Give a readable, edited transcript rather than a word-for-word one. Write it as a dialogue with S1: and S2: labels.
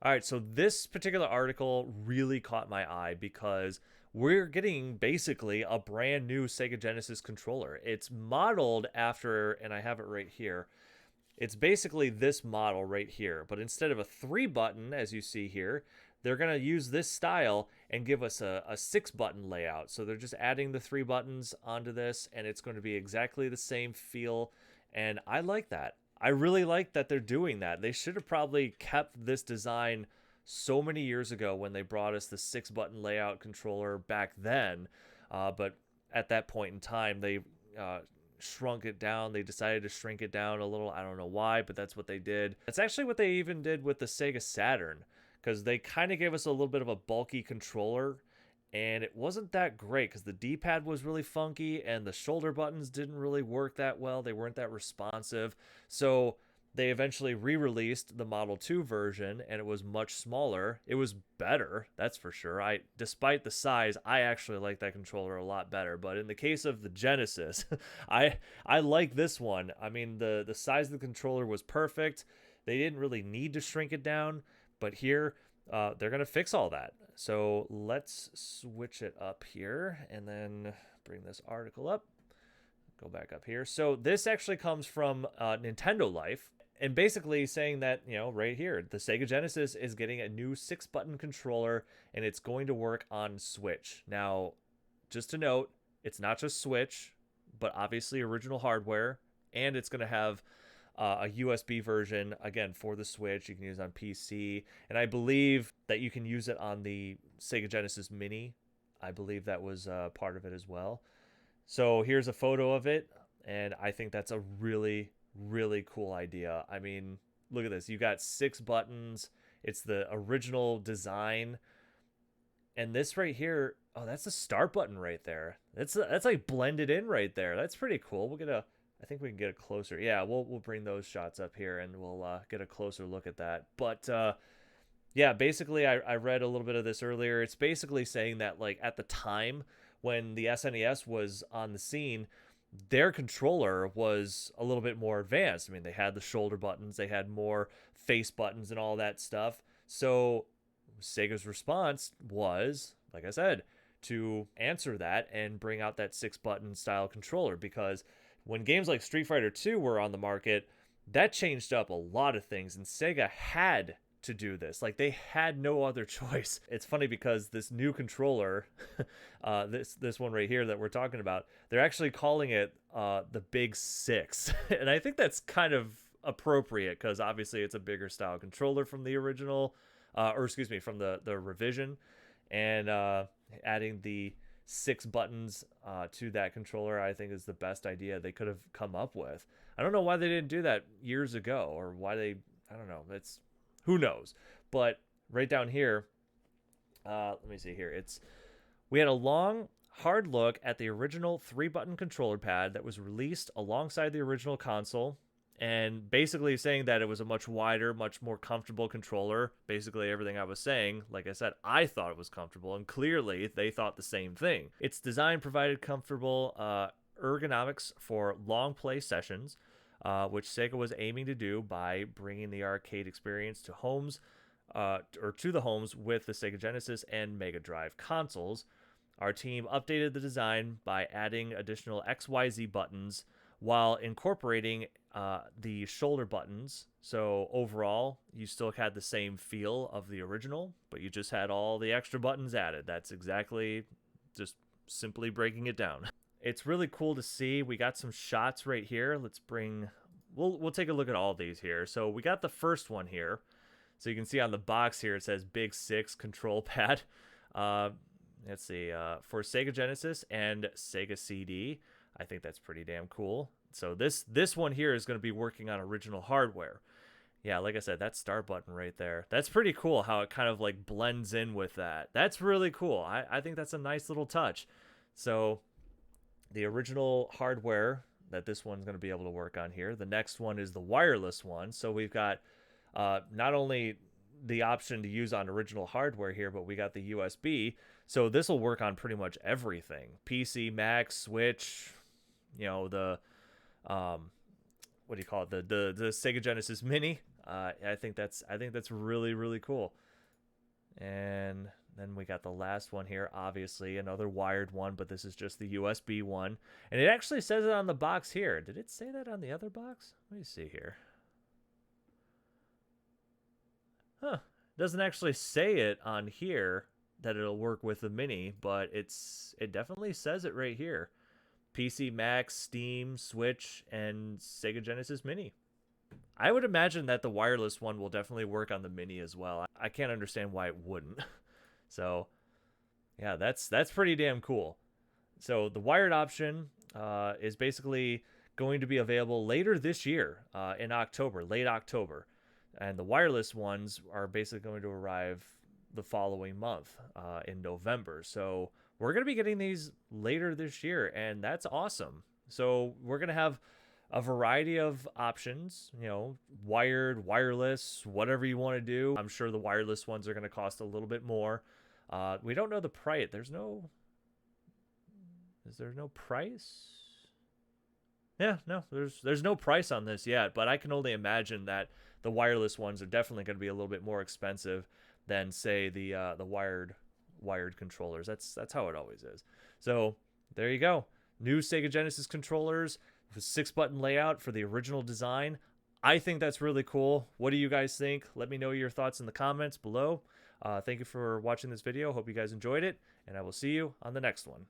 S1: All right, so this particular article really caught my eye because we're getting basically a brand new Sega Genesis controller. It's modeled after, and I have it right here. It's basically this model right here, but instead of a three button, as you see here, they're going to use this style and give us a six button layout. So they're just adding the three buttons onto this, and it's going to be exactly the same feel. And I like that. I really like that they're doing that. They should have probably kept this design so many years ago when they brought us the six button layout controller back then. But at that point in time, they shrunk it down. They decided to shrink it down a little. I don't know why, but that's what they did. That's actually what they even did with the Sega Saturn, because they kind of gave us a little bit of a bulky controller, and it wasn't that great because the D-pad was really funky and the shoulder buttons didn't really work that well. They weren't that responsive. So they eventually re-released the Model 2 version, and it was much smaller. It was better, that's for sure. Despite the size, I actually like that controller a lot better. But in the case of the Genesis, I like this one. I mean, the size of the controller was perfect. They didn't really need to shrink it down, but here they're gonna fix all that. So let's switch it up here and then bring this article up. Go back up here. So this actually comes from Nintendo Life, and basically saying that, right here, the Sega Genesis is getting a new six button controller and it's going to work on Switch. Now, just to note, it's not just Switch, but obviously original hardware, and it's going to have a USB version again for the Switch. You can use it on PC, and I believe that you can use it on the Sega Genesis Mini. I believe that was part of it as well. So here's a photo of it, and I think that's a really, really cool idea. I mean, look at this. You got six buttons. It's the original design. And this right here, oh, that's the start button right there. That's like blended in right there. That's pretty cool. I think we can get a closer. Yeah, we'll bring those shots up here and we'll get a closer look at that. But yeah, basically, I read a little bit of this earlier. It's basically saying that, like, at the time when the SNES was on the scene, their controller was a little bit more advanced. I mean, they had the shoulder buttons, they had more face buttons and all that stuff. So Sega's response was, like I said, to answer that and bring out that six button style controller, because when games like Street Fighter 2 were on the market, that changed up a lot of things, and Sega had to do this. Like, they had no other choice. It's funny because this new controller, this one right here that we're talking about, they're actually calling it the Big Six, and I think that's kind of appropriate because obviously it's a bigger style controller from the original, or excuse me, from the revision, and adding the six buttons to that controller, I think, is the best idea they could have come up with. I don't know why they didn't do that years ago, or why I don't know. Who knows? But right down here, let me see here. We had a long, hard look at the original three-button controller pad that was released alongside the original console, and basically saying that it was a much wider, much more comfortable controller. Basically everything I was saying, like I said, I thought it was comfortable, and clearly they thought the same thing. Its design provided comfortable ergonomics for long play sessions, which Sega was aiming to do by bringing the arcade experience to homes, or to the homes with the Sega Genesis and Mega Drive consoles. Our team updated the design by adding additional XYZ buttons while incorporating the shoulder buttons. So overall, you still had the same feel of the original, but you just had all the extra buttons added. That's exactly, just simply breaking it down. It's really cool to see. We got some shots right here. We'll take a look at all these here. So we got the first one here. So you can see on the box here, it says Big Six control pad. Let's see, for Sega Genesis and Sega CD. I think that's pretty damn cool. So this one here is going to be working on original hardware. Yeah, like I said, that start button right there. That's pretty cool how it kind of like blends in with that. That's really cool. I think that's a nice little touch. So the original hardware that this one's going to be able to work on here. The next one is the wireless one. So we've got not only the option to use on original hardware here, but we got the USB. So this will work on pretty much everything. PC, Mac, Switch, the what do you call it? The Sega Genesis Mini. I think that's really really cool. And then we got the last one here, obviously another wired one, but this is just the USB one, and it actually says it on the box here. Did it say that on the other box? Let me see here. Huh? Doesn't actually say it on here that it'll work with the Mini, but it definitely says it right here. PC, Mac, Steam, Switch, and Sega Genesis Mini. I would imagine that the wireless one will definitely work on the Mini as well. I can't understand why it wouldn't. So, yeah, that's pretty damn cool. So the wired option is basically going to be available later this year in October, late October, and the wireless ones are basically going to arrive the following month in November. So we're going to be getting these later this year, and that's awesome. So we're going to have a variety of options, you know, wired, wireless, whatever you want to do. I'm sure the wireless ones are going to cost a little bit more. We don't know the price. Is there no price? Yeah, no, there's no price on this yet, but I can only imagine that the wireless ones are definitely going to be a little bit more expensive than say the wired controllers. That's how it always is. So there you go. New Sega Genesis controllers with 6-button layout for the original design. I think that's really cool. What do you guys think? Let me know your thoughts in the comments below. Thank you for watching this video. Hope you guys enjoyed it, and I will see you on the next one.